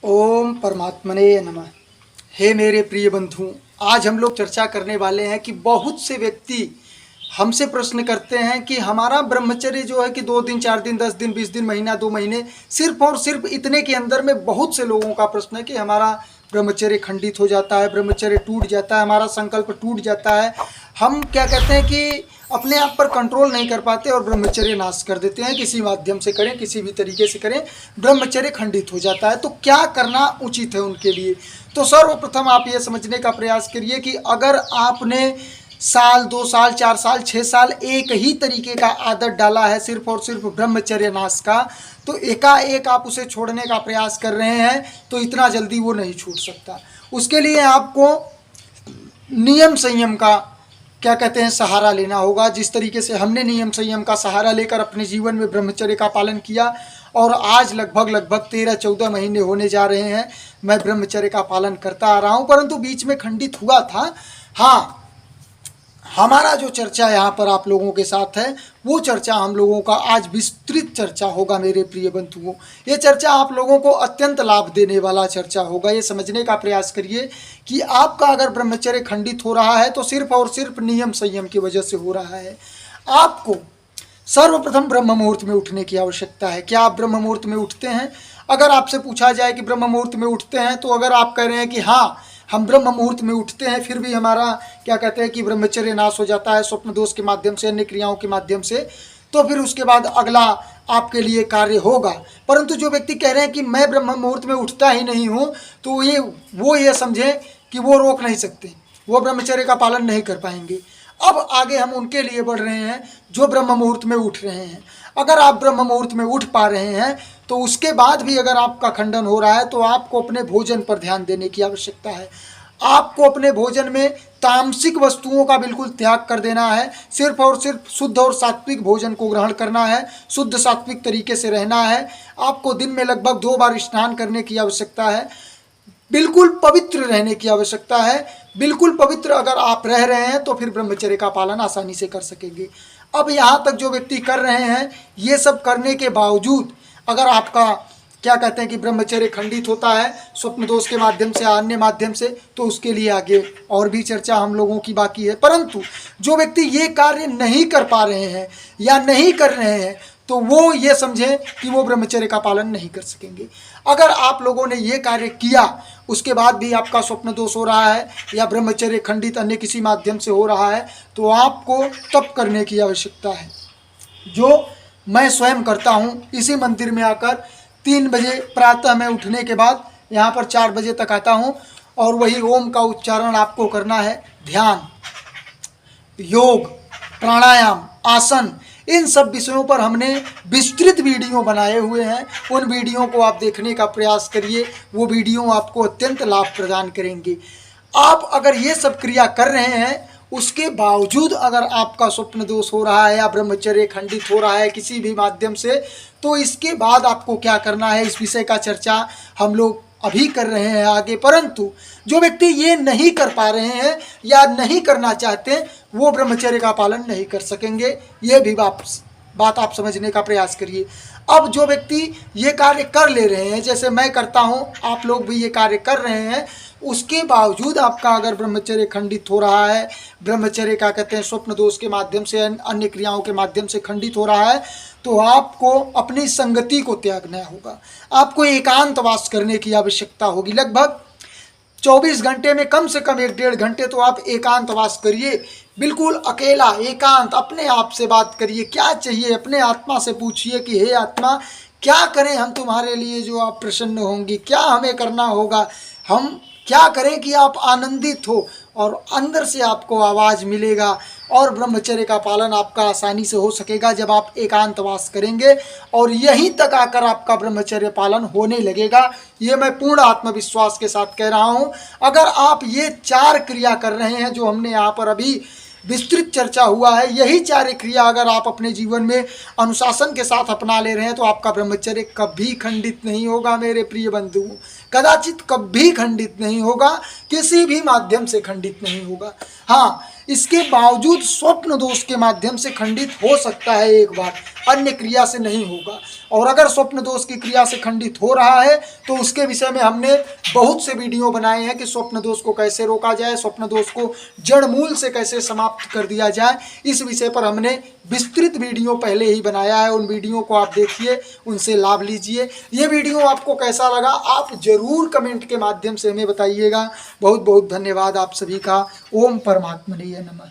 ओम परमात्मने नमः। हे मेरे प्रिय बंधु, आज हम लोग चर्चा करने वाले हैं कि बहुत से व्यक्ति हमसे प्रश्न करते हैं कि हमारा ब्रह्मचर्य जो है कि 2 दिन 4 दिन 10 दिन 20 दिन महीना 2 महीने सिर्फ और सिर्फ इतने के अंदर में बहुत से लोगों का प्रश्न है कि हमारा ब्रह्मचर्य खंडित हो जाता है, ब्रह्मचर्य टूट जाता है, हमारा संकल्प टूट जाता है। हम क्या कहते हैं कि अपने आप पर कंट्रोल नहीं कर पाते और ब्रह्मचर्य नाश कर देते हैं। किसी माध्यम से करें, किसी भी तरीके से करें, ब्रह्मचर्य खंडित हो जाता है। तो क्या करना उचित है उनके लिए? तो सर्वप्रथम आप ये समझने का प्रयास करिए कि अगर आपने साल 2 साल 4 साल 6 साल एक ही तरीके का आदत डाला है सिर्फ और सिर्फ ब्रह्मचर्य नाश का, तो एकाएक आप उसे छोड़ने का प्रयास कर रहे हैं तो इतना जल्दी वो नहीं छूट सकता। उसके लिए आपको नियम संयम का क्या कहते हैं सहारा लेना होगा। जिस तरीके से हमने नियम संयम का सहारा लेकर अपने जीवन में ब्रह्मचर्य का पालन किया और आज लगभग 13-14 महीने होने जा रहे हैं मैं ब्रह्मचर्य का पालन करता आ रहा हूं, परंतु बीच में खंडित हुआ था। हाँ, हमारा जो चर्चा यहाँ पर आप लोगों के साथ है वो चर्चा हम लोगों का आज विस्तृत चर्चा होगा मेरे प्रिय बंधुओं। ये चर्चा आप लोगों को अत्यंत लाभ देने वाला चर्चा होगा। ये समझने का प्रयास करिए कि आपका अगर ब्रह्मचर्य खंडित हो रहा है तो सिर्फ और सिर्फ नियम संयम की वजह से हो रहा है। आपको सर्वप्रथम ब्रह्म मुहूर्त में उठने की आवश्यकता है। क्या आप ब्रह्म मुहूर्त में उठते हैं? अगर आपसे पूछा जाए कि ब्रह्म मुहूर्त में उठते हैं, तो अगर आप कह रहे हैं कि हाँ हम ब्रह्म मुहूर्त में उठते हैं, फिर भी हमारा क्या कहते हैं कि ब्रह्मचर्य नाश हो जाता है स्वप्न दोष के माध्यम से, अन्य क्रियाओं के माध्यम से, तो फिर उसके बाद अगला आपके लिए कार्य होगा। परंतु जो व्यक्ति कह रहे हैं कि मैं ब्रह्म मुहूर्त में उठता ही नहीं हूँ, तो ये समझें कि वो रोक नहीं सकते, वो ब्रह्मचर्य का पालन नहीं कर पाएंगे। अब आगे हम उनके लिए बढ़ रहे हैं जो ब्रह्म मुहूर्त में उठ रहे हैं। अगर आप ब्रह्म मुहूर्त में उठ पा रहे हैं तो उसके बाद भी अगर आपका खंडन हो रहा है तो आपको अपने भोजन पर ध्यान देने की आवश्यकता है। आपको अपने भोजन में तामसिक वस्तुओं का बिल्कुल त्याग कर देना है। सिर्फ और सिर्फ शुद्ध और सात्विक भोजन को ग्रहण करना है, शुद्ध सात्विक तरीके से रहना है। आपको दिन में लगभग 2 बार स्नान करने की आवश्यकता है। बिल्कुल पवित्र रहने की आवश्यकता है। बिल्कुल पवित्र अगर आप रह रहे हैं तो फिर ब्रह्मचर्य का पालन आसानी से कर सकेंगे। अब यहाँ तक जो व्यक्ति कर रहे हैं, ये सब करने के बावजूद अगर आपका क्या कहते हैं कि ब्रह्मचर्य खंडित होता है स्वप्न दोष के माध्यम से, अन्य माध्यम से, तो उसके लिए आगे और भी चर्चा हम लोगों की बाकी है। परंतु जो व्यक्ति ये कार्य नहीं कर पा रहे हैं या नहीं कर रहे हैं, तो वो ये समझें कि वो ब्रह्मचर्य का पालन नहीं कर सकेंगे। अगर आप लोगों ने ये कार्य किया, उसके बाद भी आपका स्वप्न दोष हो रहा है या ब्रह्मचर्य खंडित अन्य किसी माध्यम से हो रहा है, तो आपको तप करने की आवश्यकता है, जो मैं स्वयं करता हूँ। इसी मंदिर में आकर 3 बजे प्रातः में उठने के बाद यहाँ पर 4 बजे तक आता हूँ और वही ओम का उच्चारण आपको करना है। ध्यान, योग, प्राणायाम, आसन, इन सब विषयों पर हमने विस्तृत वीडियो बनाए हुए हैं। उन वीडियो को आप देखने का प्रयास करिए, वो वीडियो आपको अत्यंत लाभ प्रदान करेंगे। आप अगर ये सब क्रिया कर रहे हैं, उसके बावजूद अगर आपका स्वप्न दोष हो रहा है या ब्रह्मचर्य खंडित हो रहा है किसी भी माध्यम से, तो इसके बाद आपको क्या करना है, इस विषय का चर्चा हम लोग अभी कर रहे हैं आगे। परंतु जो व्यक्ति ये नहीं कर पा रहे हैं या नहीं करना चाहते, वो ब्रह्मचर्य का पालन नहीं कर सकेंगे। ये भी बात आप समझने का प्रयास करिए। अब जो व्यक्ति ये कार्य कर ले रहे हैं, जैसे मैं करता हूँ, आप लोग भी ये कार्य कर रहे हैं, उसके बावजूद आपका अगर ब्रह्मचर्य खंडित हो रहा है, ब्रह्मचर्य क्या कहते हैं स्वप्न दोष के माध्यम से, अन्य क्रियाओं के माध्यम से खंडित हो रहा है, तो आपको अपनी संगति को त्यागना होगा। आपको एकांतवास करने की आवश्यकता होगी। लगभग 24 घंटे में कम से कम 1-1.5 घंटे तो आप एकांतवास करिए। बिल्कुल अकेला एकांत, अपने आप से बात करिए। क्या चाहिए अपने आत्मा से पूछिए कि हे आत्मा, क्या करें हम तुम्हारे लिए जो आप प्रसन्न होंगी, क्या हमें करना होगा, हम क्या करें कि आप आनंदित हो, और अंदर से आपको आवाज़ मिलेगा और ब्रह्मचर्य का पालन आपका आसानी से हो सकेगा जब आप एकांतवास करेंगे। और यहीं तक आकर आपका ब्रह्मचर्य पालन होने लगेगा। ये मैं पूर्ण आत्मविश्वास के साथ कह रहा हूँ। अगर आप ये 4 क्रिया कर रहे हैं जो हमने यहाँ पर अभी विस्तृत चर्चा हुआ है, यही 4 क्रिया अगर आप अपने जीवन में अनुशासन के साथ अपना ले रहे हैं, तो आपका ब्रह्मचर्य कभी खंडित नहीं होगा मेरे प्रिय बंधु। कदाचित कभी खंडित नहीं होगा, किसी भी माध्यम से खंडित नहीं होगा। हाँ, इसके बावजूद स्वप्न दोष के माध्यम से खंडित हो सकता है एक बार, अन्य क्रिया से नहीं होगा। और अगर स्वप्न दोष की क्रिया से खंडित हो रहा है तो उसके विषय में हमने बहुत से वीडियो बनाए हैं कि स्वप्न दोष को कैसे रोका जाए, स्वप्न दोष को जड़ मूल से कैसे समाप्त कर दिया जाए। इस विषय पर हमने विस्तृत वीडियो पहले ही बनाया है, उन वीडियो को आप देखिए, उनसे लाभ लीजिए। ये वीडियो आपको कैसा लगा आप जरूर कमेंट के माध्यम से हमें बताइएगा। बहुत बहुत धन्यवाद आप सभी का। ओम परमात्मने नमः।